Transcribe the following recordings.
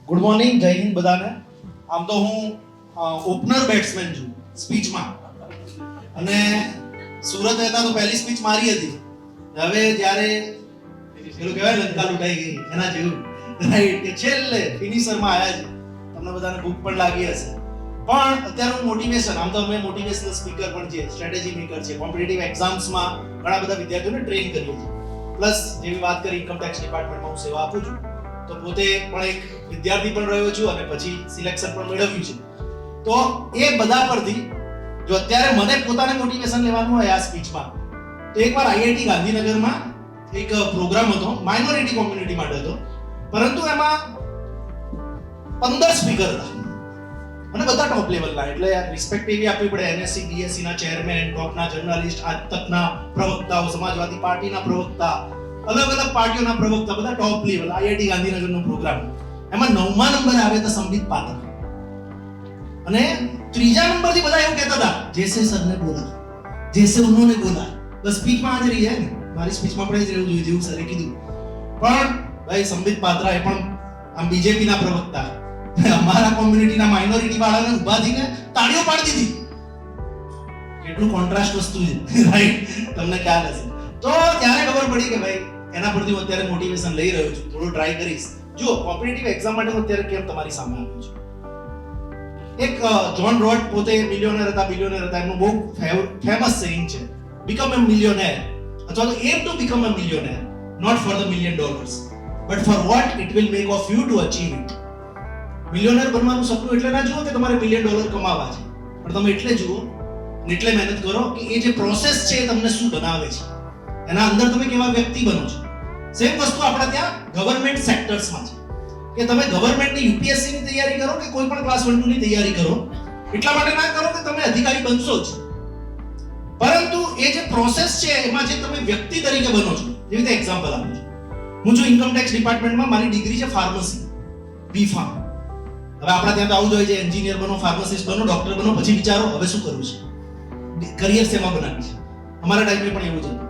Good morning, જય હિન્દ બધાને. આમ તો હું ઓપનર બેટ્સમેન છું સ્પીચમાં, અને સુરત રહેતા તો પહેલી સ્પીચ મારી હતી. હવે જ્યારે પેલું કહેવાય લંકા લૂંટાઈ ગઈ એના જેવું રાઈટ કે છેલ્લે ફિનિશરમાં આવ્યા છે. તમને બધાને ભૂખ પણ લાગી હશે, પણ અત્યારે હું મોટિવેશન, આમ તો અમે મોટિવેશનલ સ્પીકર પણ છીએ, સ્ટ્રેટેજી મેકર છીએ, કોમ્પિટિટિવ એક્ઝામ્સમાં ઘણા બધા વિદ્યાર્થીઓને ટ્રેન કરીએ છીએ. પ્લસ જેવી વાત કરી ઇન્કમ ટેક્સ ડિપાર્ટમેન્ટમાં હું સેવા આપું છું, તો પોતે પણ એક વિદ્યાર્થી પણ રહ્યો છું અને પછી સિલેક્શન પણ મેળવ્યું છે. તો એ બધા પરથી જો અત્યારે મને પોતાને મોટિવેશન લેવાનું હોય આ સ્પીચમાં, તો એકવાર આઈઆઈટી ગાંધીનગરમાં એક પ્રોગ્રામ હતો, માઇનોરિટી કોમ્યુનિટી માટે હતો, પરંતુ એમાં 15 સ્પીકર હતા અને બધા ટોપ લેવલના, એટલે રિસ્પેક્ટ એવી આપવી પડે. એનએસસી બીએસસી ના ચેરમેન, ટોપના જર્નલિસ્ટ, આજ તકના પ્રવક્તાઓ, સમાજવાદી પાર્ટીના પ્રવક્તા, અલગ અલગ પાર્ટીઓના પ્રવક્તા, બધા ટોપ લેવલ. આઈઆઈટી ગાંધીનગરનો પ્રોગ્રામ, એમાં 9મા નંબરે આવે તો સંબિત પાત્ર, અને 3જા નંબરથી બધા એવું કહેતા હતા જૈસે સરને બોલા, જૈસે ઉन्होंने બોલા. બસ સ્પીચમાં જ રહી જાય ને, મારી સ્પીચમાં પણ જ રહેવું જોઈએ જેવું સરે કીધું. પણ ભાઈ સંબિત પાત્ર એ પણ આમ બીજેપીના પ્રવક્તા, અમારા કોમ્યુનિટીના માઇનોરિટી વાળાને ઊભા થઈને તાળીઓ પાડી દીધી. કેટલું કોન્ટ્રાસ્ટ વસ્તુ છે, રાઈટ? તમને ખ્યાલ હશે. તો ત્યારે ખબર પડી કે ભાઈ એના પરથી હું અત્યારે મોટિવેશન લઈ રહ્યો છું, થોડું ટ્રાય કરીશ. જો કોમ્પિટિટિવ એક્ઝામ માટે હું અત્યારે કેમ તમારી સામે આવ્યો છું. એક જ્હોન રોટ, પોતે મિલિયોનર હતા, બિલિયોનર હતા, એમનું બહુ ફેમસ સેઇંગ છે, બીકમ અ મિલિયોનેર, અથવા તો aim to become a millionaire, not for the $1 million, but for what it will make of you to achieve it. Millionaire બનવાનું સપનું એટલે ના જુઓ કે તમારે $1 million કમાવા છે, પણ તમે એટલે જુઓ ને એટલે મહેનત કરો કે એ જે પ્રોસેસ છે એ તમને શું બનાવે છે, એના અંદર તમે કેવા વ્યક્તિ બનો છો. સેમ વસ્તુ આપણા ત્યાં ગવર્નમેન્ટ સેક્ટર્સમાં છે કે તમે ગવર્નમેન્ટની યુપીએસસી ની તૈયારી કરો કે કોઈ પણ ક્લાસ 1 2 ની તૈયારી કરો, એટલા માટે ના કરો કે તમે અધિકારી બનશો જ, પરંતુ એ જે પ્રોસેસ છે એમાં જે તમે વ્યક્તિ તરીકે બનો છો. જેવી રીતે એક્ઝામ્પલ આપું છું, હું છું ઇન્કમ ટેક્સ ડિપાર્ટમેન્ટમાં, મારી ડિગ્રી છે ફાર્મસી, બીફાર્મ. હવે આપણા ત્યાં તો આવું જ હોય છે, એન્જિનિયર બનો, ફાર્માસિસ્ટ બનો, ડોક્ટર બનો, પછી વિચારો હવે શું કરવું છે, કરિયર શેમાં બનાવવી છે. અમારા ટાઈમે પણ એવું જ હતું.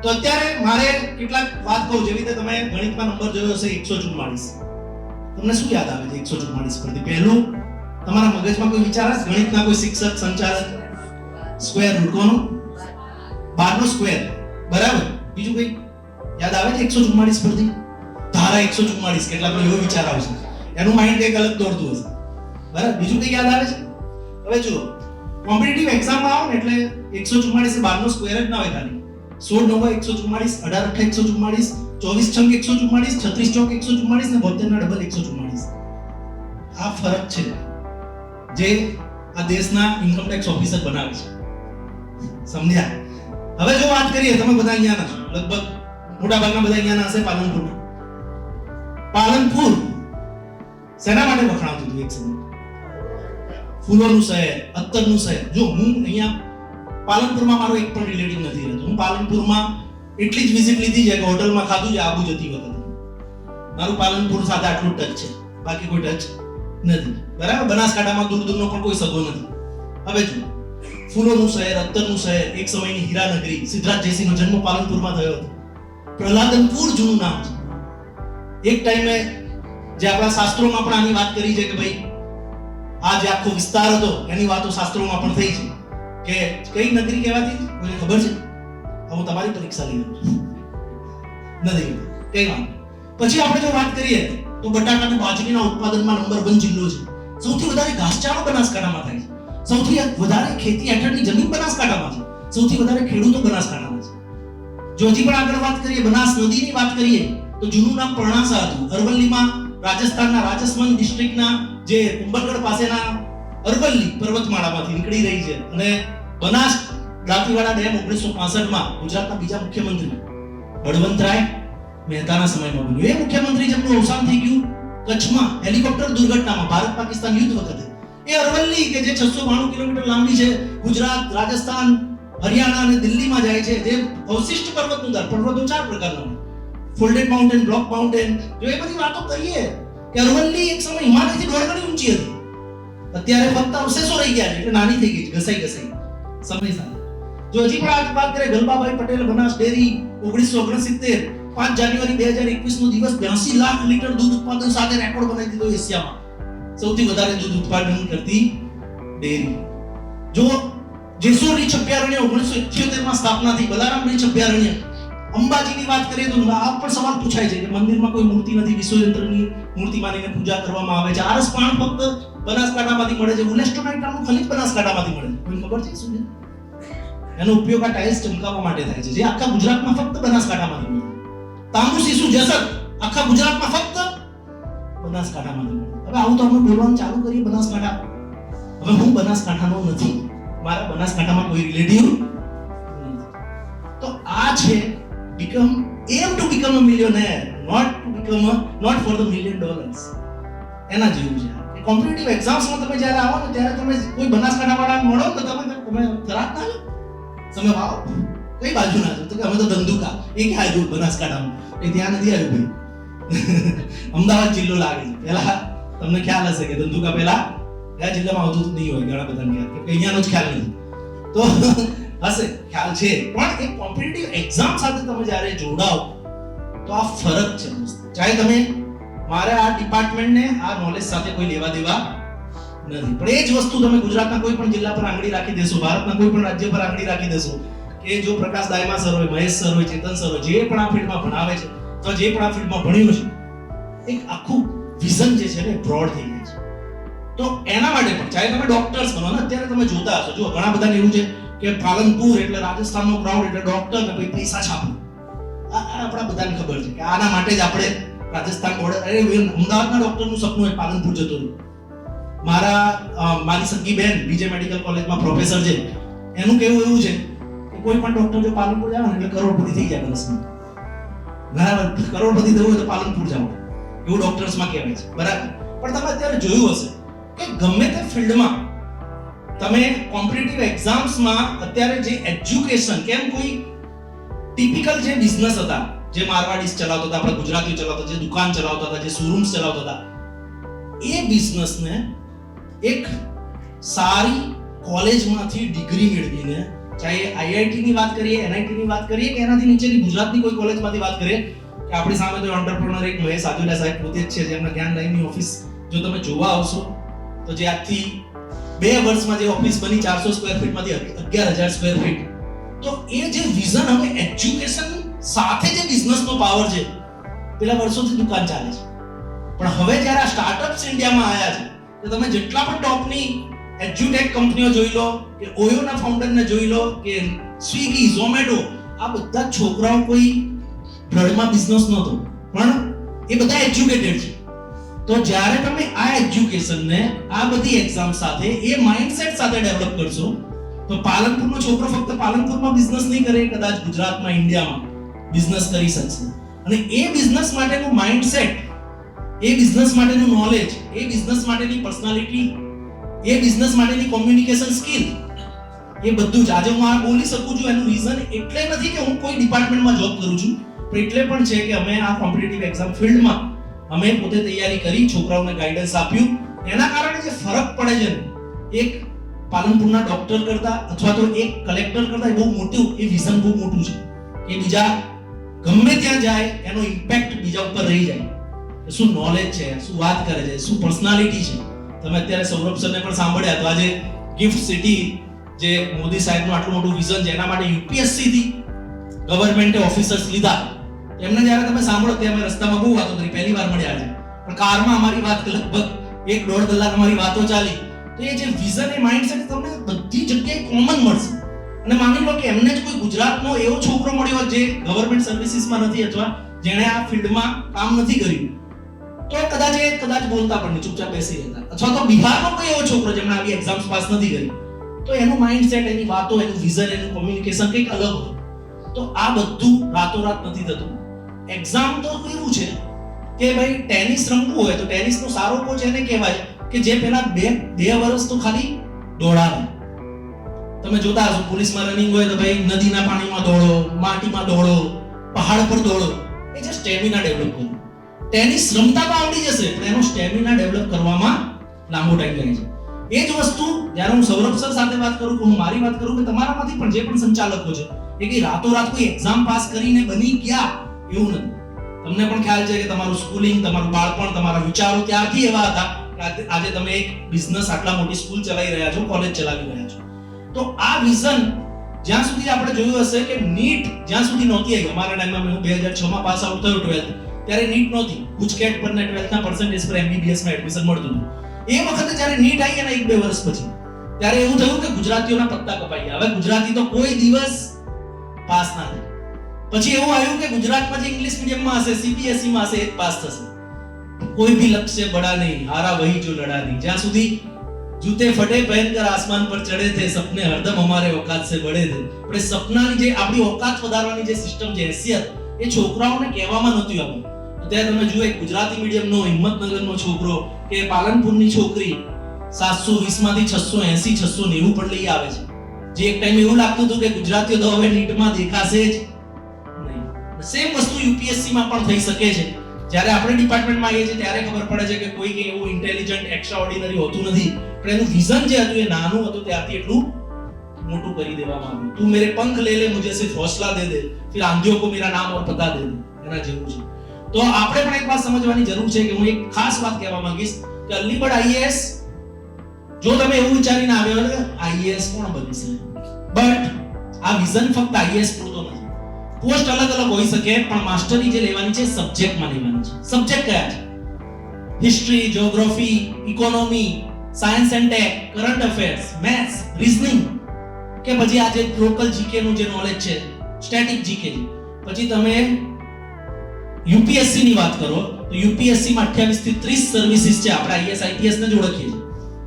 તો અત્યારે મારે કેટલાક વાત કહું, જેવી રીતે તમે ગણિતમાં નંબર જોયો હશે 144. તમને શું યાદ આવે છે 144 પરથી? પહેલું તમારા મગજમાં કોઈ વિચાર આવે? ગણિતના કોઈ શિક્ષક, સંચાલક? સ્ક્વેર રૂટ કોનો? 12 નો સ્ક્વેર, બરાબર. બીજું કઈ યાદ આવે છે 144 પરથી? ધારા 144, કેટલાકનો એવો વિચાર આવશે, એનું માઇન્ડ એક અલગ દોડતું હશે, બરાબર. બીજું કઈ યાદ આવે છે? હવે જુઓ, કોમ્પિટિટિવ એક્ઝામમાં આવો ને એટલે 144 એ 12 નો સ્ક્વેર જ ના હોય ખાલી. 16 9 144, 18 8 144, 24 6 144, 36 ચોક 144 ને 72 ના ડબલ 144. આ ફરક છે જે આ દેશના ઇન્કમ ટેક્સ ઓફિસર બનાવે છે. સમજ્યા? હવે જો વાત કરીએ, તમે બધા અહીંયાના છો, લગભગ મોટા ભાગના બધા અહીંયાના હશે પાલનપુરના. પાલનપુર શેના માટે વખણાતું હતું એક સમય? ફૂલોનું શહેર, અત્તરનું શહેર. જો હું અહીંયા પાલનપુરમાં મારો એક પણ રિલેટિવ નથી રહેતો. હું પાલનપુરમાં એટલી જ વિઝિટ લીધી છે કે હોટલમાં ખાધું છે આબુ જતી વખતે. મારું પાલનપુર સાથે આટલું ટચ છે, બાકી કોઈ ટચ નથી, બરાબર. બનાસકાંઠામાં દૂર દૂરનો પણ કોઈ સગો નથી. હવે જો ફૂલોનું શહેર, અત્તરનું શહેર, એક સમયની હીરાનગરી, સિદ્ધરાજ જયસિંહનો જન્મ પાલનપુરમાં થયો હતો. પ્રહલાદનપુર જૂનું નામ છે. એક ટાઈમે જે આપણા શાસ્ત્રોમાં પણ આની વાત કરી છે કે ભાઈ આ જે આખો વિસ્તાર હતો એની વાતો શાસ્ત્રોમાં પણ થઈ છે કે કઈ નગરી કહેવાતી હતી, કોઈને ખબર છે? હું તમારી પરીક્ષા લઈ લઉં છું, નથી કઈ વાત. પછી આપણે જો વાત કરીએ તો બટાકા અને બાજરીના ઉત્પાદનમાં નંબર 1 જિલ્લો છે. સૌથી વધારે ઘાસચારો બનાસકાંઠામાં થાય છે. સૌથી વધારે ખેતી હેઠળની જમીન બનાસકાંઠામાં છે. સૌથી વધારે ખેડૂતો બનાસકાંઠામાં છે. જો હજી પણ આગળ વાત કરીએ, બનાસ નદીની વાત કરીએ તો જૂનું નામ પરણાસા હતું. અરવલ્લીમાં રાજસ્થાનના રાજસ્થાન ડિસ્ટ્રિક્ટના જે કુંભલગઢ પાસેના અરવલ્લી પર્વતમાળામાંથી નીકળી રહી છે, અને બનાસ દાંતીવાડા ડેમ 1965માં ગુજરાતના બીજા મુખ્યમંત્રી બળવંતરાય મહેતાના સમયમાં બન્યું. એ મુખ્યમંત્રી જેમનું અવસાન થઈ ગયું કચ્છમાં હેલિકોપ્ટર દુર્ઘટનામાં ભારત પાકિસ્તાન યુદ્ધ વખતે, એ અરવલ્લી કે જે 692 કિલોમીટર લાંબી છે, ગુજરાત, રાજસ્થાન, હરિયાણા અને દિલ્હીમાં જાય છે, જે અવશિષ્ટ પર્વતનું દર, પર્વતો 4 પ્રકારના હોય, ફોલ્ડેડ માઉન્ટેન, બ્લોક માઉન્ટેન. જો એ બધી વાતો કરીએ કે અરવલ્લી એક સમય હિમાલયથી 2 ગણી ઊંચી હતી, અત્યારે ફક્ત અવશેષો રહી ગયા છે, એટલે નાની થઈ ગઈ છે, ઘસાઈ સમય સાથે. જો હજી પણ આ વાત કરીએ, ગલબાભાઈ પટેલ બનાસ ડેરી 1969, 5 જાન્યુઆરી 2021 નો દિવસ 82 લાખ લીટર દૂધ ઉત્પાદન સાથે રેકોર્ડ બનાવી દીધો એશિયામાં. સૌથી વધારે દૂધ ઉત્પાદન કરતી ડેરી. જો જેસોર રીંછ અભયારણ્ય 1978 માં સ્થાપના થઈ. બલારામ રીંછ અભયારણ્ય. અંબાજીની વાત કરીએ તો આ પણ સવાલ પૂછાય છે કે મંદિરમાં કોઈ મૂર્તિ નથી, વિશ્વયંત્રની મૂર્તિ માનીને પૂજા કરવામાં આવે છે. આરસ પાન ફક્ત બનાસકાંઠામાંથી મળે છે. ઉલેસ્ટોનાઇટ નામનું ખનિજ બનાસકાંઠામાંથી મળે છે. કોઈ ખબર છે શું છે? એનો ઉપયોગ આ ટાઇલ્સ ચમકાવવા માટે થાય છે, જે આખા ગુજરાતમાં ફક્ત બનાસકાંઠામાંથી મળે. તાંબુ સીસુ જેસર આખા ગુજરાતમાં ફક્ત બનાસકાંઠામાંથી મળે. હવે આવું તો આપણે બોલવાનું ચાલુ કરીએ બનાસકાંઠા. હવે હું બનાસકાંઠાનો નથી, મારા બનાસકાંઠામાં કોઈ રિલેટિવ નથી. તો આ છે aim to become a millionaire, not for the $1 million. એના જેવું છે. કોમ્પિટિટિવ એક્ઝામ્સમાં તમે જ્યારે આવો ને ત્યારે તમે કોઈ બનાસકાંઠાવાળા મળો તો તમે ખરાબ ના લો. તમે વાવ કઈ બાજુ ના છો તો કે અમે તો ધંધુકા. એ ક્યાં આવ્યું બનાસકાંઠામાં? એ ત્યાં નથી આવ્યું ભાઈ. અમદાવાદ જિલ્લો લાગે છે. પહેલા તમને ખ્યાલ હશે કે ધંધુકા પહેલા કયા જિલ્લામાં આવતું નહીં હોય. ઘણા બધાને ખ્યાલ કે અહીંયાનો જ ખ્યાલ નથી. તો હશે ખ્યાલ છે, પણ એક કોમ્પિટિટિવ એક્ઝામ સાથે તમે જ્યારે જોડાઓ તો આ ફરક છે. ચાહે તમે મારે આ ડિપાર્ટમેન્ટને આ નોલેજ સાથે કોઈ લેવા દેવા નથી, પણ એ જ વસ્તુ તમે ગુજરાતના કોઈ પણ જિલ્લા પર આંગળી રાખી દેશો, ભારતના કોઈ પણ રાજ્ય પર આંગળી રાખી દેશો, કે જો પ્રકાશ દાયમા સર હોય, મહેશ સર હોય, ચેતન સર હોય, જે પણ આ ફિલ્ડમાં ભણાવે છે તો જે પણ આ ફિલ્ડમાં ભણ્યું છે, એક આખું વિઝન જે છે ને બ્રોડ થઈ જાય છે. તો એના માટે પણ ચાહે તમે ડોક્ટર્સ બનો ને, અત્યારે તમે જોતા હશો, જો ઘણા બધાને એવું છે કે પાલનપુર એટલે રાજસ્થાનનો ક્રાઉડ એટલે ડોક્ટર ને પછી પૈસા છાપવું. આપણા બધાને ખબર છે કે આના માટે જ આપણે રાજસ્થાન બોર્ડર, અમદાવાદના ડોક્ટરનું સપનું હોય પાલનપુર જતો રહ્યું. મારી સગી બેન બીજે મેડિકલ કોલેજમાં પ્રોફેસર છે, એનું કેવું એવું છે કે કોઈ પણ ડોક્ટર જો પાલનપુર જાવ ને એટલે કરોડપતિ થઈ જાય વર્ષમાં. બરાબર, કરોડપતિ થવું હોય તો પાલનપુર જાવ, એવું ડોક્ટર્સમાં કહેવાય છે. બરાબર, પણ તમે અત્યારે જોયું હશે કે ગમે તે ફિલ્ડમાં તમે કોમ્પિટિટિવ એક્ઝામ્સમાં અત્યારે જે એજ્યુકેશન, કેમ કોઈ ટિપિકલ જે બિઝનેસ હતા, જે મારવાડીસ ચલાવતા હતા, આપણા ગુજરાતીઓ ચલાવતા, જે દુકાન ચલાવતા હતા, જે શોરૂમ્સ ચલાવતા હતા, એ બિઝનેસને એક સારી કોલેજમાંથી ડિગ્રી મેળવીને, ચાહે આઈઆઈટી ની વાત કરીએ, એનઆઈટી ની વાત કરીએ કે એનાથી નીચેની ગુજરાતની કોઈ કોલેજમાંથી વાત કરીએ, કે આપણી સામે તો એન્ટરપ્રેન્યોર એક મહેશ આજુલા સાહેબ પોતે જ છે, જેમના જ્ઞાન લાઈનની ઓફિસ જો તમે જોવા આવશો તો જે આજથી 2 વર્ષમાં જે ઓફિસ બની 400 સ્ક્વેર ફીટમાંથી 11,000 સ્ક્વેર ફીટ. તો એ જે વિઝન, હવે એજ્યુકેશન સાથે જે બિઝનેસનો પાવર છે, પેલા વર્ષોથી દુકાન ચાલે છે, પણ હવે જ્યારે આ સ્ટાર્ટઅપ્સ ઇન્ડિયામાં આવ્યા છે તો તમે જેટલા પણ ટોપની એજ્યુટેક કંપનીઓ જોઈ લો, કે ઓયોના ફાઉન્ડરને જોઈ લો, કે સ્વિગી, ઝોમેટો, આ બધા છોકરાઓ કોઈ બ્લડમાં બિઝનેસ નહોતો, પણ એ બધા એજ્યુકેટેડ છે. તો જ્યારે તમે આ એજ્યુકેશનને આ બધી એક્ઝામ સાથે, એ માઇન્ડસેટ સાથે ડેવલપ કરશો તો પાલનપુરનો છોકરો ફક્ત પાલનપુરમાં બિઝનેસ નહીં કરે, કદાચ ગુજરાતમાં, ઇન્ડિયામાં બિઝનેસ કરી શકશે. અને એ બિઝનેસ માટેનું માઇન્ડસેટ, એ બિઝનેસ માટેનું નોલેજ, એ બિઝનેસ માટેની પર્સનાલિટી, એ બિઝનેસ માટેની કોમ્યુનિકેશન સ્કિલ, એ બધું જ આજે હું આ બોલી શકું છું. એનું રીઝન એટલે નથી કે હું કોઈ ડિપાર્ટમેન્ટમાં જોબ કરું છું, પણ એટલે પણ છે કે અમે આ કોમ્પિટિટિવ એક્ઝામ ફિલ્ડમાં અમે પોતે તૈયારી કરી, છોકરાઓને ગાઈડન્સ આપ્યું. એના કારણે જે ફરક પડે છે ને, એક પાલનપુરના ડોક્ટર કરતા અથવા તો એક કલેક્ટર કરતા બહુ મોટું, એ વિઝન બહુ મોટું છે કે બીજા ગમે ત્યાં જાય એનો ઇમ્પેક્ટ બીજા ઉપર રહી જાય. શું નોલેજ છે, શું વાત કરે છે, શું પર્સનાલિટી છે. તમે અત્યારે સૌરભ સરને પણ સાંભળ્યા તો આજે ગિફ્ટ સિટી જે મોદી સાહેબનું આટલું મોટું વિઝન છે, એના માટે યુપીએસસી થી ગવર્નમેન્ટે ઓફિસર્સ લીધા. એમને જ્યારે તમે સાંભળો કે અમે રસ્તામાં બહુ વાતો કરી, પહેલી વાર મળ્યા છે, પણ કારમાં અમારી વાત લગભગ 1-1.5 કલાક અમારી વાતો ચાલી. તો એ જે વિઝન, એ માઇન્ડસેટ તમને બધી જગ્યાએ કોમન મળશે. અને માની લો કે એમને જ કોઈ ગુજરાતનો એવો છોકરો મળ્યો જે ગવર્નમેન્ટ સર્વિસીસમાં નથી અથવા જેણે આ ફિલ્ડમાં કામ નથી કર્યું, તો કદાચ બોલતા પણ નહીં, ચૂપચાપ બેસી રહેતા. અથવા તો બિહારનો કોઈ એવો છોકરો જેમણે આવી એક્ઝામ્સ પાસ નથી કરી, તો એનું માઇન્ડસેટ, એની વાતો, એનું વિઝન, એનું કોમ્યુનિકેશન કંઈક અલગ હોય. તો આ બધું રાતોરાત નથી થતું. એક્ઝામ તો એવું છે કે ભાઈ ટેનિસ રમવું હોય તો ટેનિસનો સારો કોચ એને કહેવાય કે જે પેલા 2 વર્ષ તો ખાલી દોડાવે. તમે જોતા હશો પોલીસમાં રનિંગ હોય તો ભાઈ નદીના પાણીમાં દોડો, માટીમાં દોડો, પહાડ પર દોડો, એ જે સ્ટેમિના ડેવલપ કરવું. ટેનિસ રમતા તો આવડી જશે, પણ એનો સ્ટેમિના ડેવલપ કરવામાં લાંબો ટાઈમ લાગે છે. એ જ વસ્તુ જ્યારે હું સૌરભ સર સાથે વાત કરું, હું મારી વાત કરું, કે તમારામાંથી પણ જે પણ સંચાલકો છે એ કે રાતોરાત કોઈ એક્ઝામ પાસ કરીને બની ગયા એવું નથી. તમને પણ ખ્યાલ છે કે તમારું સ્કૂલિંગ, તમારું બાળપણ, તમારા વિચારો ત્યારથી એવા હતા કે આજે તમે એક બિઝનેસ, આટલા મોટી સ્કૂલ ચલાવી રહ્યા છો, કોલેજ ચલાવી રહ્યા છો. તો આ વિઝન જ્યાં સુધી આપણે જોયું હશે કે નીટ જ્યાં સુધી નહોતી આવી, અમારા ટાઈમમાં હું 2006 માં પાસ આઉટ થયો 12th, ત્યારે નીટ નહોતી. ગુજકેટ પર ને 12th ના પર્સન્ટેજ પર MBBS માં એડમિશન મળતું હતું. એ વખતે જ્યારે નીટ આવી ને 1-2 વર્ષ પછી, ત્યારે એવું થયું કે ગુજરાતીઓના પત્તા કપાઈ ગયા. હવે ગુજરાતી તો કોઈ દિવસ પાસ ના થાય. પછી એવું આવ્યું કે ગુજરાતમાં જે ઇંગ્લિશ મીડિયમમાં હશે, CBSE માં હશે, એ જ પાસ થશે. કોઈ ભી લક્ષ્ય બડા નહીં, હારા વહી જો લડા નહીં. જ્યાં સુધી जूते फटे पहनकर आसमान पर चढ़े थे, सपने हरदम हमारे औकात से बड़े थे. આપણે સપનાની જે આપણી औकात વધારવાની જે સિસ્ટમ છે, હેસિયત, એ છોકરાઓને કહેવામાં નહોતી આવતી. અત્યારે તમે જુઓ, એક ગુજરાતી મીડિયમનો હિંમતનગરનો છોકરો કે પાલનપુરની છોકરી 720 માંથી 680 690 પર લઈ આવે છે. જે એક ટાઈમ એવું લાગતું હતું કે ગુજરાતીઓ તો હવે નીટમાં દેખાશે જ નહીં. સેમ વસ્તુ UPSC માં પણ થઈ શકે છે. જ્યારે આપણે ડિપાર્ટમેન્ટમાં આવીએ છીએ ત્યારે ખબર પડે છે કે કોઈ કે એવું ઇન્ટેલિજન્ટ એક્સ્ટ્રા ઓર્ડિનરી હોતું નથી, પણ એનું વિઝન જે હતું એ નાનું હતું, ત્યારથી એટલું મોટું કરી દેવામાં આવ્યું. તું મેરે પંખ લે લે, મુझे सिर्फ हौसला दे दे, फिर आंधियों को मेरा नाम और पता दे दे. એના જેવું છે. તો આપણે પણ એક વાત સમજવાની જરૂર છે કે હું એક ખાસ વાત કહેવા માંગીશ કે અલીગઢ IAS, જો તમે એવું વિચારીને આવ્યો કે IAS કોણ બનશે, બટ આ વિઝન ફક્ત IAS પૂરતો નથી. પોસ્ટ અલગ અલગ હોઈ શકે, પણ માસ્ટરી જે લેવાની છે સબ્જેક્ટમાં લેવાની છે. સબ્જેક્ટ કયા છે? History, geography, economy, science and tech, current affairs, maths, reasoning, કે પછી આ જે લોકલ જીકે નું જે નોલેજ છે, સ્ટેટિક જીકે. પછી તમે UPSC ની વાત કરો તો UPSC માં 28 થી 30 સર્વિસીસ છે. આપણે IAS IPS ને જ ઓળખીએ છીએ,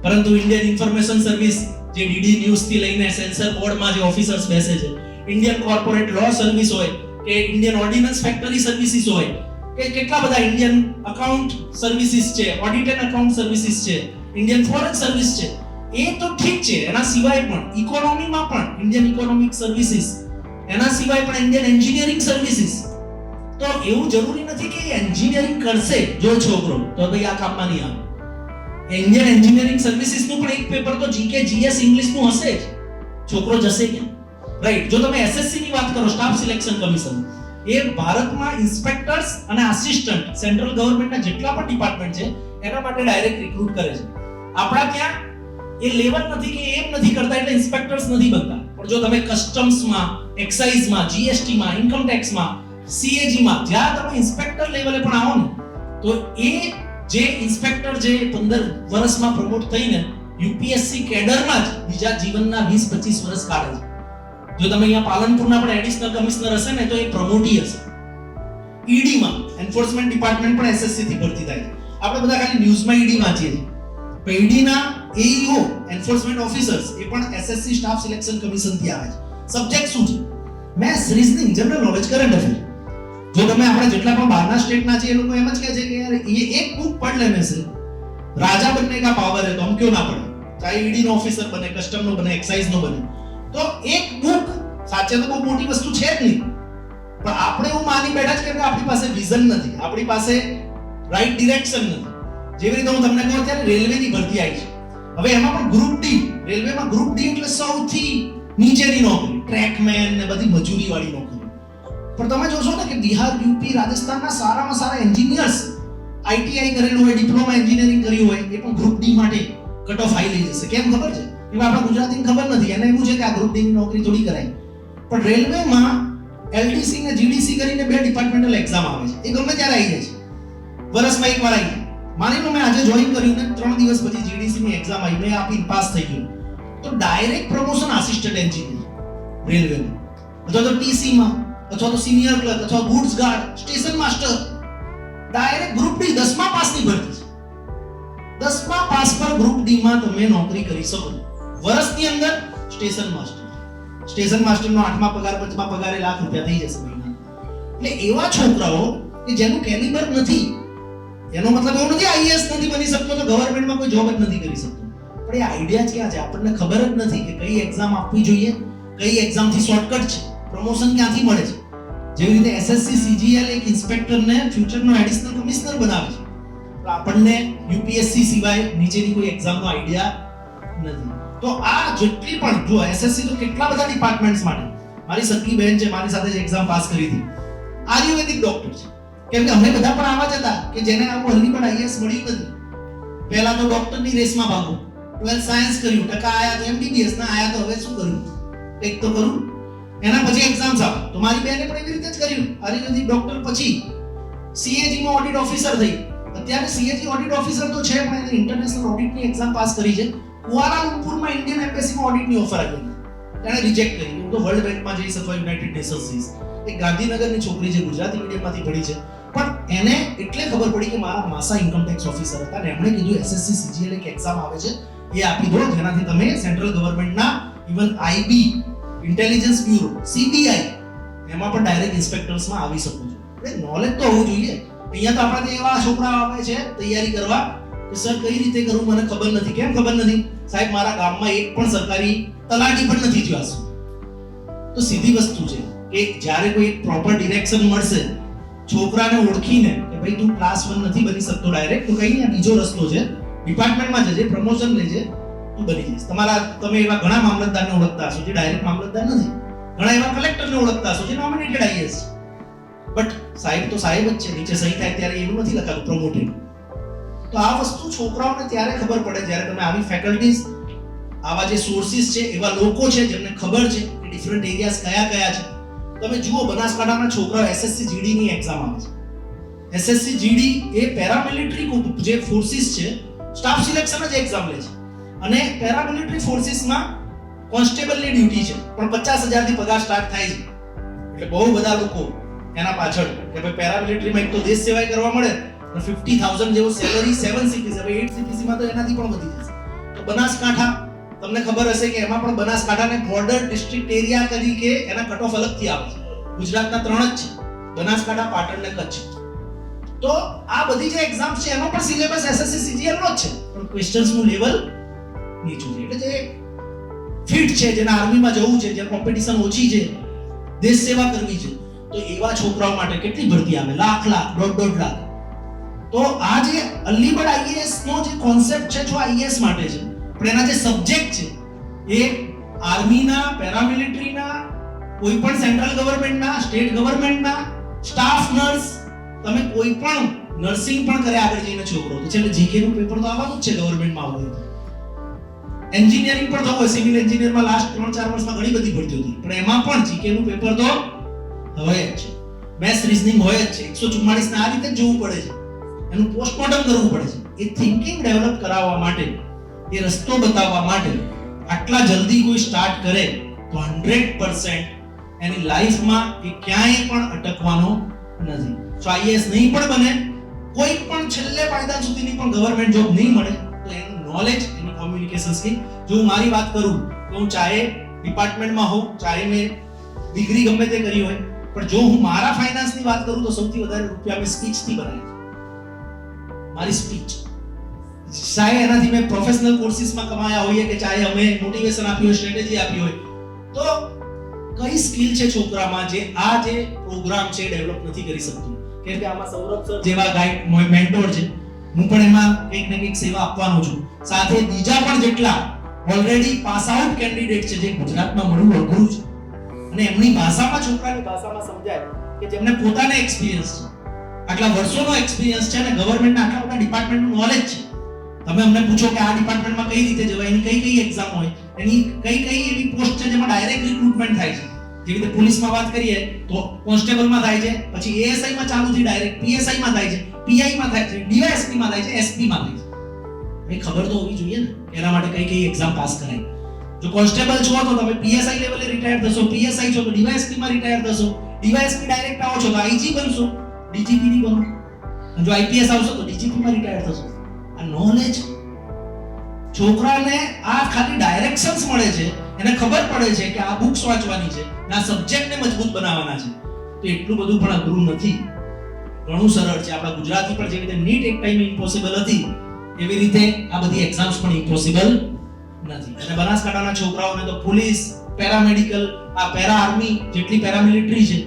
પરંતુ ઇન્ડિયન ઇન્ફોર્મેશન સર્વિસ જે DD ન્યૂઝ થી લઈને સેન્સર બોર્ડમાં જે ઓફિસર્સ બેસે છે, ઇન્ડિયન કોર્પોરેટ લો સર્વિસ હોય કે ઇન્ડિયન ઓર્ડિનન્સ ફેક્ટરી સર્વિસીસ હોય કે કેટલા બધા ઇન્ડિયન અકાઉન્ટ સર્વિસીસ છે, ઓડિટ એન્ડ અકાઉન્ટ સર્વિસીસ છે, ઇન્ડિયન ફોરેન સર્વિસ છે. એ તો ઠીક છે, એના સિવાય પણ ઇકોનોમીમાં પણ ઇન્ડિયન ઇકોનોમિક સર્વિસીસ, એના સિવાય પણ ઇન્ડિયન એન્જિનિયરિંગ સર્વિસીસ. તો એવું જરૂરી નથી કે એન્જિનિયરિંગ કરશે જો છોકરો તો ભાઈ આ કામમાં નહીં આવે. ઇન્ડિયન એન્જિનિયરિંગ સર્વિસીસ નું પણ એક પેપર તો GK GS ઇંગ્લિશ નું હશે જ. છોકરો જશે ક્યાં? રાઈટ. જો તમે SSC ની વાત કરો, સ્ટાફ સિલેક્શન કમિશન, એ ભારતમાં ઇન્સ્પેક્ટર્સ અને આસિસ્ટન્ટ સેન્ટ્રલ ગવર્નમેન્ટના જેટલા પણ ડિપાર્ટમેન્ટ છે એના માટે ડાયરેક્ટ રિક્રુટ કરે છે. આપણા ત્યાં એ લેવલ નથી કે એમ નથી કરતા એટલે ઇન્સ્પેક્ટર્સ નથી બનતા. પણ જો તમે કસ્ટમ્સમાં, એક્સાઇઝમાં, GSTમાં, ઇન્કમ ટેક્સમાં, CAG માં જ્યાં તમે ઇન્સ્પેક્ટર લેવલે પણ આવો ને, તો એ જે ઇન્સ્પેક્ટર જે 15 વર્ષમાં પ્રમોટ થઈને UPSC કેડરમાં જ બીજા જીવનના 20-25 વર્ષ કાઢે છે. જો તમે અહીંયા પાલનપુરના પણ એડિશનલ કમિશનર હશે ને તો એ પ્રમોટી હશે. ED માં એન્ફોર્સમેન્ટ ડિપાર્ટમેન્ટ પણ SSC થી ભરતી થાય છે. આપણે બધા ખાલી ન્યૂઝમાં ED વાંચીએ છીએ, પણ ED ના AEO એન્ફોર્સમેન્ટ ઓફિસર્સ એ પણ SSC સ્ટાફ સિલેક્શન કમિશન થી આવે છે. સબ્જેક્ટ શું છે? Maths, reasoning, general knowledge, current affair. જો તમે આપણે જેટલા પણ બહારના સ્ટેટના છે એ લોકો એમ જ કહે છે કે યાર ये एक बुक पढ़ लेने से राजा बनने का पावर है, तो हम क्यों ना पढ़े? चाहे ED નો ઓફિસર બને, કસ્ટમ નો બને, એક્સાઇઝ નો બને. તો એક બુક સાચે તો બહુ મોટી વસ્તુ છે જ નહીં, પણ આપણે એવું માની બેઠા છે કે આપણી પાસે વિઝન નથી, આપણી પાસે રાઈટ ડિરેક્શન નથી. જેવી રીતે હું તમને કહું ત્યારે રેલવેની ભરતી આવી છે. હવે એમાં પણ ગ્રુપ D, રેલવેમાં ગ્રુપ D એટલે સૌથી નીચેની નોકરી, ટ્રેકમેન ને બધી મજૂરી વાળી નોકરી. પણ તમે જોશો ને કે બિહાર, UP, રાજસ્થાનના સારામાં સારા એન્જિનિયર્સ, ITI કરેલું હોય, ડિપ્લોમા એન્જિનિયરિંગ કર્યું હોય, એ પણ ગ્રુપ D માટે કટ ઓફ હાઈ લઈ જશે. કેમ ખબર છે? એ આપણા ગુજરાતીને ખબર નથી. એને એવું છે કે આ ગ્રુપ D ની નોકરી થોડી કરાય. પણ રેલવેમાં LDC ને GDC કરીને 2 ડિપાર્ટમેન્ટલ એક્ઝામ આવે છે. એ ગમે ત્યારે આવી જાય છે, વર્ષમાં એકવાર આવી જાય. માની લો મેં આજે જોઈન કર્યું ને 3 દિવસ પછી GDC ની એક્ઝામ આવી, મેં આપીને પાસ થઈ ગયો, તો ડાયરેક્ટ પ્રમોશન આસિસ્ટન્ટ એન્જિનિયર રેલવેમાં, અથવા તો TC માં, અથવા તો સિનિયર ક્લર્ક, અથવા goods guard, station master, direct group D 10મા પાસની ભરતી છે. 10મા પાસ પર ગ્રુપ D માં તમે નોકરી કરી શકો. વર્ષની અંદર સ્ટેશન માસ્ટરનો 8મા પગાર 5મા પગારે લાખ રૂપિયા થઈ જશે મહિના. એટલે એવા છોકરાઓ કે જેનું કેલિબર નથી, એનો મતલબ એવો નથી IAS નથી બની શકતો તો ગવર્નમેન્ટમાં કોઈ જોબ જ નથી કરી શકતો, પણ એ આઈડિયા ક્યાં છે? આપણને ખબર જ નથી કે કઈ એક્ઝામ આપવી જોઈએ, કઈ એક્ઝામથી શોર્ટકટ છે, પ્રમોશન ક્યાંથી મળે છે. જેવી રીતે SSC CGL એક ઇન્સ્પેક્ટરને ફ્યુચરનો એડિશનલ કમિશનર બનાવે છે, તો આપણને UPSC સિવાય નીચેની કોઈ એક્ઝામનો આઈડિયા નથી. તો આ જેટલી પણ જો SSC તો કેટલા બધા ડિપાર્ટમેન્ટ્સ માટે, મારી સગી બહેન છે, મારી સાથે જ એક્ઝામ પાસ કરી હતી, આયુર્વેદિક ડોક્ટર છે. કેમ કે અમે બધા પણ આવા જ હતા કે જેને આવું હલ્દી પણ આઈએસ મળ્યું નથી. પહેલા તો ડોક્ટરની રેસમાં ભાગો, 12 સાયન્સ કર્યું, ટકા આયા તો એમબીબીએસ ના આયા તો હવે શું કર્યું, એક તો કરું. એના પછી એક્ઝામ્સ આપો. તો મારી બેને પણ એવી રીતે જ કર્યું. આયુર્વેદિક ડોક્ટર પછી સીએજી માં ઓડિટ ઓફિસર થઈ. અત્યારે સીએજી ઓડિટ ઓફિસર તો છે પણ એને ઇન્ટરનેશનલ ઓડિટની એક્ઝામ પાસ કરી છે. કુઆલાલુમ્પુરમાં ઇન્ડિયન એમ્બેસીમાં ઓડિટની ઓફર આવી. તેણે રિજેક્ટ કરી. હું તો વર્લ્ડ બેંકમાં જઈશ અથવા યુનાઇટેડ નેશન્સ જઈશ. એક ગાંધીનગરની છોકરી છે, ગુજરાતી મીડિયમમાંથી ભણી છે, પણ એને એટલે ખબર પડી કે મારા માસા ઇન્કમ ટેક્સ ઓફિસર હતા અને એમણે કીધું એસએસસી સીજીએલ એક એક્ઝામ આવે છે, એ આપી દો જેનાથી તમે સેન્ટ્રલ ગવર્નમેન્ટના even IB, intelligence bureau, CBI એમાં પણ ડાયરેક્ટ ઇન્સ્પેક્ટર્સમાં આવી શકો છો. એટલે નોલેજ તો હોવું જોઈએ. અહીંયા તો આપણા એવા છોકરાઓ આવે છે તૈયારી કરવા કે સર કઈ રીતે કરું મને ખબર નથી. કેમ ખબર નથી? સાહેબ મારા ગામમાં એક પણ સરકારી તલાટી પણ નથી થયો આસુ. તો સીધી વસ્તુ છે કે જ્યારે કોઈ એક પ્રોપર ડિરેક્શન મળશે, છોકરાને ઓળખીને કે ભાઈ તું ક્લાસ 1 નથી બની શકતો ડાયરેક્ટ, તો કઈ નહીં બીજો રસ્તો છે, ડિપાર્ટમેન્ટમાં જજે, પ્રમોશન લેજે, તું બની જઈશ. તમે એવા ઘણા મામલતદારને ઓળખતા હશો જે ડાયરેક્ટ મામલતદાર નથી, ઘણા એવા કલેક્ટરને ઓળખતા હશો જે નોમિનેટેડ આઈએએસ છે. બટ સાહેબ તો સાહેબ જ છે, નીચે સહી થાય ત્યારે એવું નથી લખાતું પ્રમોટેડ. તો આ વસ્તુ છોકરાઓને ત્યારે ખબર પડે જ્યારે તમે આવી ફેકલ્ટીઝ, આવા જે સોર્સિસ છે, એવા લોકો છે જેમને ખબર છે કે ડિફરન્ટ એરિયાઝ કયા કયા છે. તમે જુઓ બનાસકાંઠાના છોકરાઓ એસએસસી જીડી ની એક્ઝામ આવે છે. એસએસસી જીડી એ પેરામિલિટરી જે ફોર્સિસ છે, સ્ટાફ સિલેક્શન જ એક્ઝામ લે છે અને પેરામિલિટરી ફોર્સિસમાં કોન્સ્ટેબલની ડ્યુટી છે, પણ 50,000 થી પગાર સ્ટાર્ટ થાય છે. એટલે બહુ બધા લોકો એના પાછળ કે ભાઈ પેરામિલિટરીમાં એક તો દેશ સેવાય કરવા મળે અને 50,000 જેવો સેલરી 7 સીપીસી, હવે 8 સીપીસી માં તો એનાથી પણ વધી જશે. તો બનાસકાંઠા તમને ખબર હશે કે એમાં પણ બનાસકાંઠાને બોર્ડર ડિસ્ટ્રિક્ટ એરિયા તરીકે એના કટ ઓફ અલગથી આવે છે. ગુજરાતના 3 જ છે, બનાસકાંઠા, પાટણ ને કચ્છ. તો આ બધી જે એક્ઝામ્સ છે એનો પણ સિલેબસ એસએસસી સીજીએલ નો જ છે, પણ ક્વેશ્ચન્સ નું લેવલ નીચું છે. એટલે જે ફિટ છે, જેના આર્મીમાં જવું છે, જે કોમ્પિટિશન ઓછી છે, દેશ સેવા કરવી છે, તો એવા છોકરાઓ માટે કેટલી ભરતી આવે, લાખ, 1.5 લાખ. તો આ જે અલીબડ આઈએએસ નો જે કોન્સેપ્ટ છે, જો આઈએએસ માટે છે, પણ એના જે સબ્જેક્ટ છે એ આર્મીના, પેરામિલિટરીના, કોઈ પણ સેન્ટ્રલ ગવર્નમેન્ટના, સ્ટેટ ગવર્નમેન્ટના, સ્ટાફ નર્સ, તમે કોઈ પણ નર્સિંગ પણ કરે આગળ જઈને છોકરો, તો છેલ્લે જીકે નું પેપર તો આવવાનું જ છે ગવર્નમેન્ટમાં આવે. એન્જિનિયરિંગ પણ થવું હોય, સિવિલ એન્જિનિયરમાં લાસ્ટ 3-4 વર્ષમાં ઘણી બધી ભરતીઓ હતી, પણ એમાં પણ જીકે નું પેપર તો હોય જ છે, મેથ્સ રીઝનિંગ હોય જ છે. 144 ને આ રીતે જોવું પડે છે, એનું પોસ્ટમોર્ટમ કરવું પડે છે. એ થિંકિંગ ડેવલપ કરાવવા માટે, એ રસ્તો બતાવવા માટે આટલા જલ્દી કોઈ સ્ટાર્ટ કરે તો 100% એની લાઈફમાં એ ક્યાંય પણ અટકવાનો નથી. સો આઈએએસ નહીં પણ બને, કોઈ પણ છેલ્લે પાયદાન સુધીની પણ ગવર્નમેન્ટ જોબ નહીં મળે, તો એનું નોલેજ, એની કોમ્યુનિકેશન સ્કિલ, જો હું મારી વાત કરું તો હું ચાહે ડિપાર્ટમેન્ટમાં હોઉં, ચાહે મેં ડિગ્રી ગમે તે કરી હોય, પણ જો હું મારા ફાઇનાન્સની વાત કરું તો સૌથી વધારે રૂપિયા મેં સ્પીચથી બનાવ્યા છે. મારી સ્પીચ, ચાહે એનાથી મેં પ્રોફેશનલ કોર્સિસમાં કમાયા હોઈએ કે ચાહે અમે મોટિવેશન આપ્યું હોય, સ્ટ્રેટેજી આપી હોય, તો કઈ સ્કિલ છે છોકરામાં જે આ જે પ્રોગ્રામ છે ડેવલપ નથી કરી શકતું. કેમ કે આમાં સૌરભ સર જેવા ગાઈડ મેન્ટોર છે, હું પણ એમાં કંઈક ને કંઈક સેવા આપવાનો છું. સાથે બીજા પણ જેટલા ઓલરેડી પાસ આઉટ કેન્ડિડેટ છે જે ગુજરાતમાં મળવું અઘરું છે અને એમની ભાષામાં, છોકરાની ભાષામાં સમજાય કે જેમને પોતાને એક્સપિરિયન્સ છે, આટલા વર્ષોનો એક્સપિરિયન્સ છે અને ગવર્નમેન્ટના આટલા બધા ડિપાર્ટમેન્ટનું નોલેજ છે. તમે અમને પૂછો કે આ ડિપાર્ટમેન્ટમાં કઈ રીતે જવાય, એની કઈ કઈ એક્ઝામ હોય, એની કઈ કઈ એવી પોસ્ટ છે જેમાં ડાયરેક્ટ રિક્રુટમેન્ટ થાય છે. જેવી રીતે પોલીસમાં વાત કરીએ તો કોન્સ્ટેબલમાં થાય છે, પછી એએસઆઈ માં ચાલુથી ડાયરેક્ટ પીએસઆઈ માં થાય છે, પીઆઈ માં થાય છે, ડીવાયએસપી માં થાય છે, એસપી માં થાય છે. એ ખબર તો હોવી જોઈએ ને એના માટે કઈ કઈ એક્ઝામ પાસ કરાય. જો કોન્સ્ટેબલ છો તો તમે પીએસઆઈ લેવલે રિટાયર થશો, પીએસઆઈ છો તો ડીવાયએસપી માં રિટાયર થશો, ડીવાયએસપી ડાયરેક્ટ આવો છો તો આઈજી બનશો, ડીજીપી ની બનો. જો આઈપીએસ આવશો તો ડીજીપી માં રિટાયર થશો. આ નોલેજ છોકરાને આ ખાલી ડાયરેક્શન્સ મળે છે, એને ખબર પડે છે કે આ બુક્સ વાંચવાની છે, આ સબ્જેક્ટને મજબૂત બનાવવાના છે, તો એટલું બધું પણ અઘરું નથી, ઘણું સરળ છે. આપણા ગુજરાતી પર જેવી રીતે નીટ એક ટાઈમે ઇમ્પોસિબલ હતી, એવી રીતે આ બધી એક્ઝામ્સ પણ ઇમ્પોસિબલ નથી. અને બનાસકાંઠાના છોકરાઓને તો પોલીસ, પેરામેડિકલ, આ પેરા આર્મી જેટલી પેરામિલિટરી છે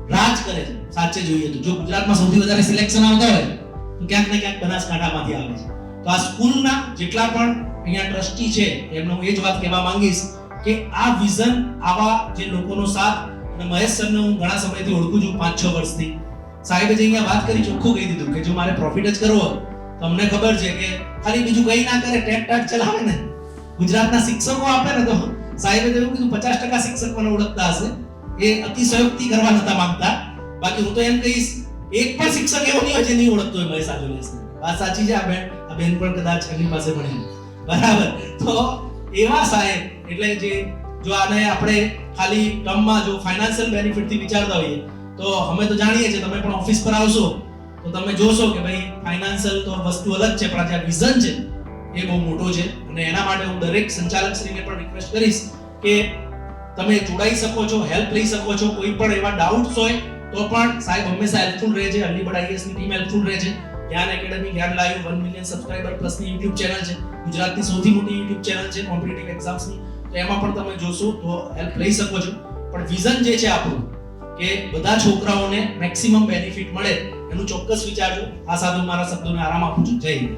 રાજ કરે છે. સાચે જોઈએ તો જો ગુજરાતમાં સૌથી વધારે સિલેક્શન આવતા હોય તો ક્યાંક ને ક્યાંક બનાસકાંઠામાંથી આવે છે. તો આ સ્કૂલના જેટલા પણ અહીંયા ટ્રસ્ટી છે એમનો એ જ વાત કહેવા માંગીશ કે આ વિઝન, આવા જે લોકોનો સાથ અને મહેશ સરને હું ઘણા સમયથી ઓળખું છું, 5-6 વર્ષથી. સાહેબે જે અહીંયા વાત કરી ચોખ્ખું કહી દીધું કે જો મારે પ્રોફિટ જ કરવો હોય તો અમને ખબર છે કે ખાલી બીજું કંઈ ના કરે, ટેટ ટાટ ચલાવે ને, ગુજરાતના શિક્ષકો આપે ને, તો સાહેબે તો એવું કીધું 50% શિક્ષક મને ઓળખતા હશે, એ અતિશયોક્તિ કરવા નતા માંગતા. બાકી હું તો એમ કહીશ એક પણ શિક્ષક એવો નહીં હોય જે નહીં ઓળખતો હોય મહેશ આજુલેસને. વાત સાચી છે. આ બેન પણ કદાચ એમની પાસે ભણે, બરાબર. તો એવા સાહેબ, એટલે જે જો આને આપણે ખાલી ટર્મમાં જો ફાઇનાન્શિયલ બેનિફિટથી વિચારતા હોઈએ તો અમે તો જાણીએ છીએ, તમે પણ ઓફિસ પર આવશો તો તમે જોશો કે ભાઈ ફાઇનાન્શિયલ તો વસ્તુ અલગ છે, પણ આ જે વિઝન છે એ બહુ મોટો છે. અને એના માટે હું દરેક સંચાલકશ્રીને પણ રિક્વેસ્ટ કરીશ કે તમે જોડાઈ શકો છો, હેલ્પ લઈ શકો છો. કોઈ પણ એવા ડાઉટ્સ હોય તો પણ સાહેબ હંમેશા હેલ્પફુલ રહે છે. અલીબડ આઈએએસ ની ટીમ હેલ્પફુલ રહે છે. જ્ઞાન એકેડમી, જ્ઞાન લાઈવ 1 મિલિયન સબસ્ક્રાઇબર પ્લસ ની YouTube ચેનલ છે, ગુજરાતની સૌથી મોટી YouTube ચેનલ છે કોમ્પિટિટિવ એક્ઝામ્સ ની. તો એમાં પણ તમે જોશો તો હેલ્પ લઈ શકો છો. પણ વિઝન જે છે આપણું કે બધા છોકરાઓને મેક્સિમમ બેનિફિટ મળે એનું ચોક્કસ વિચારજો. આ સાથે મારા શબ્દોને આરામ આપું છું. જય હિન્દ.